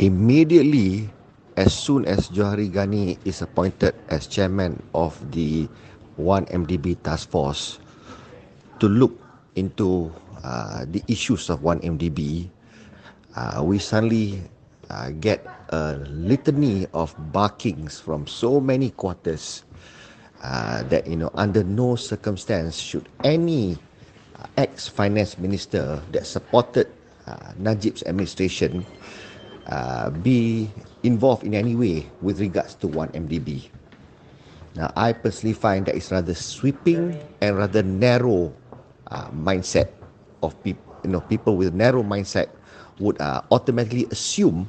immediately as soon as Johari Ghani is appointed as chairman of the 1MDB task force to look into the issues of 1MDB, we suddenly get a litany of barkings from so many quarters that, under no circumstance should any ex-finance minister that supported Najib's administration be involved in any way with regards to 1MDB. Now, I personally find that it's rather sweeping and rather narrow mindset of people. People with narrow mindset would automatically assume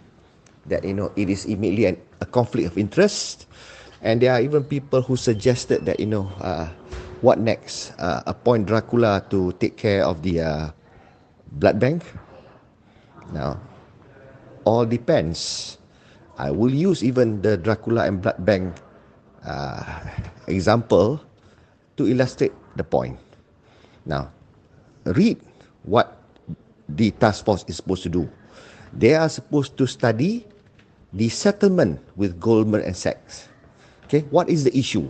that it is immediately a conflict of interest, and there are even people who suggested that what next? Appoint Dracula to take care of the blood bank. Now, all depends. I will use even the Dracula and blood bank example to illustrate the point. Now, read what the task force is supposed to do. They are supposed to study the settlement with Goldman and Sachs. Okay, what is the issue?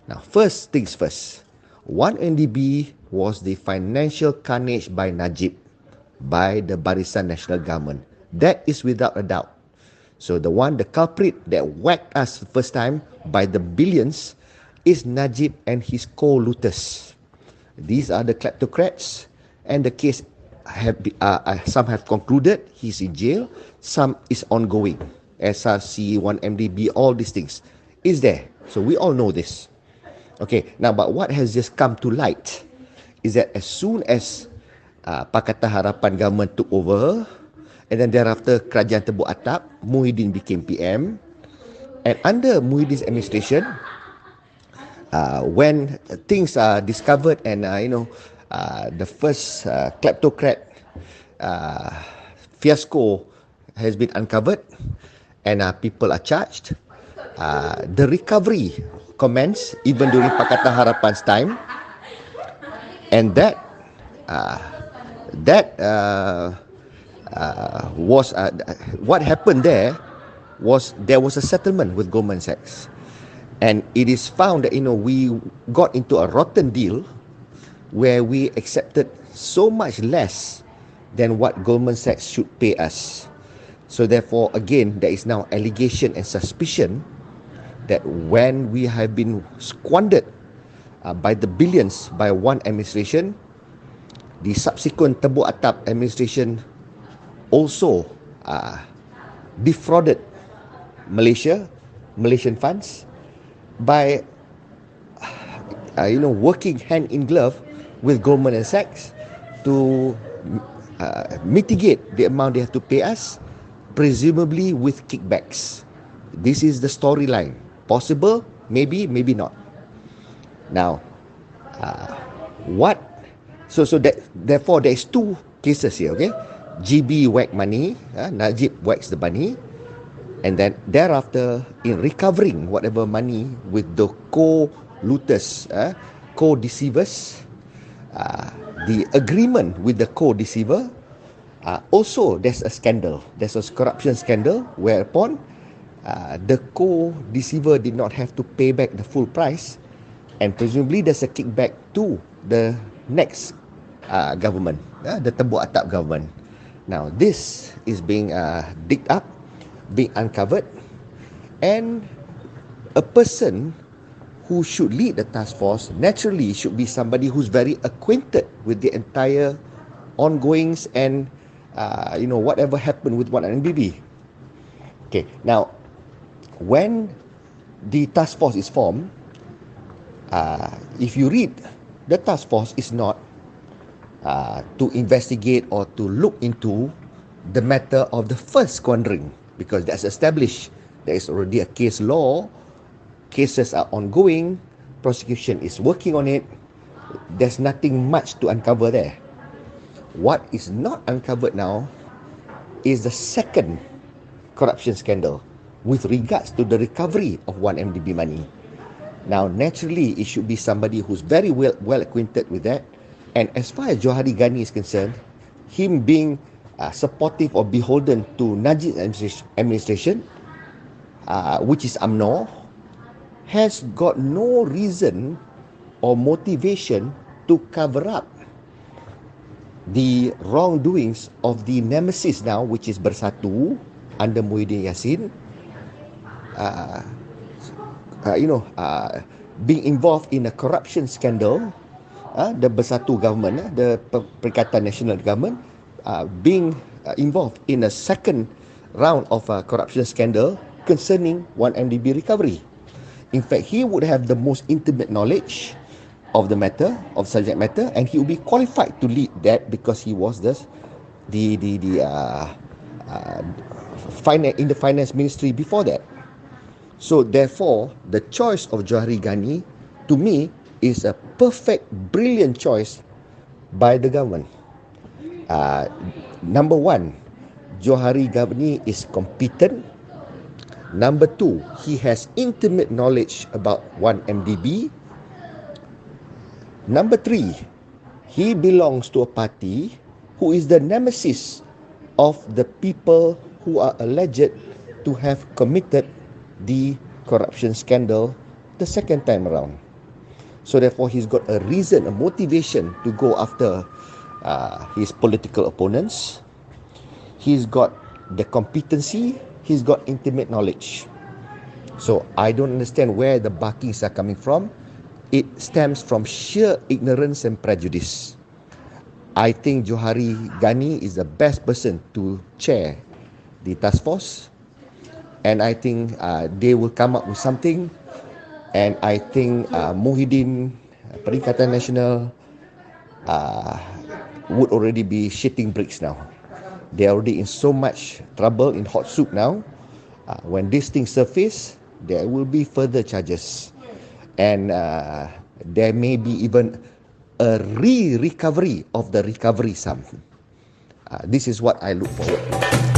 Now, first things first, 1MDB was the financial carnage by Najib, by the Barisan National Government. That is without a doubt. So the culprit that whacked us the first time by the billions is Najib and his co-looters. These are the kleptocrats, and the case some have concluded, he's in jail, some is ongoing. SRC, 1MDB, all these things is there. So we all know this. Okay, now but what has just come to light is that as soon as Pakatan Harapan government took over, and then thereafter Kerajaan Tebuk Atap, Muhyiddin became PM, and under Muhyiddin's administration, when things are discovered and the first kleptocrat fiasco has been uncovered and people are charged, the recovery commenced even during Pakatan Harapan's time, and that was what happened there was a settlement with Goldman Sachs, and it is found that we got into a rotten deal where we accepted so much less than what Goldman Sachs should pay us. So therefore, again, there is now allegation and suspicion that when we have been squandered by the billions by one administration, the subsequent Tebuk Atap administration also defrauded Malaysian funds by working hand in glove with Goldman and Sachs to mitigate the amount they have to pay us, presumably with kickbacks. This is the storyline. Possible, maybe not. Now, therefore there is two cases here. Okay, GB whack money, Najib whacks the money, and then thereafter, in recovering whatever money with the co-looters, co-deceivers, the agreement with the co-deceiver, also there's a scandal. There's a corruption scandal whereupon the co-deceiver did not have to pay back the full price, and presumably there's a kickback to the next government, the Tebuk Atap government. Now this is being digged up, being uncovered, and a person who should lead the task force naturally should be somebody who's very acquainted with the entire ongoings and whatever happened with 1MDB. Okay, now when the task force is formed, if you read, the task force is not to investigate or to look into the matter of the first squandering, because that's established. There is already a case law, cases are ongoing, prosecution is working on it. There's nothing much to uncover there. What is not uncovered now is the second corruption scandal with regards to the recovery of 1MDB money. Now, naturally, it should be somebody who's very well acquainted with that. And as far as Johari Ghani is concerned, him being supportive or beholden to Najib administration, which is UMNO, has got no reason or motivation to cover up the wrongdoings of the nemesis now, which is Bersatu under Muhyiddin Yassin, being involved in a corruption scandal, the Bersatu government, the Perikatan Nasional government, being involved in a second round of a corruption scandal concerning 1MDB recovery. In fact, he would have the most intimate knowledge of the matter, of subject matter, and he would be qualified to lead that because he was the finance in the finance ministry before that. So therefore, the choice of Johari Ghani, to me, is a perfect, brilliant choice by the government. Number one, Johari Ghani is competent. Number two, he has intimate knowledge about 1MDB. Number three, he belongs to a party who is the nemesis of the people who are alleged to have committed the corruption scandal the second time around. So therefore, he's got a reason, a motivation to go after his political opponents. He's got the competency, he's got intimate knowledge. So I don't understand where the barkings are coming from. It stems from sheer ignorance and prejudice. I think Johari Ghani is the best person to chair the task force, and I think they will come up with something, and I think Muhyiddin, Perikatan Nasional, would already be shitting bricks now. They are already in so much trouble, in hot soup now. When this thing surface, there will be further charges, and there may be even a recovery of the recovery sum. This is what I look forward to.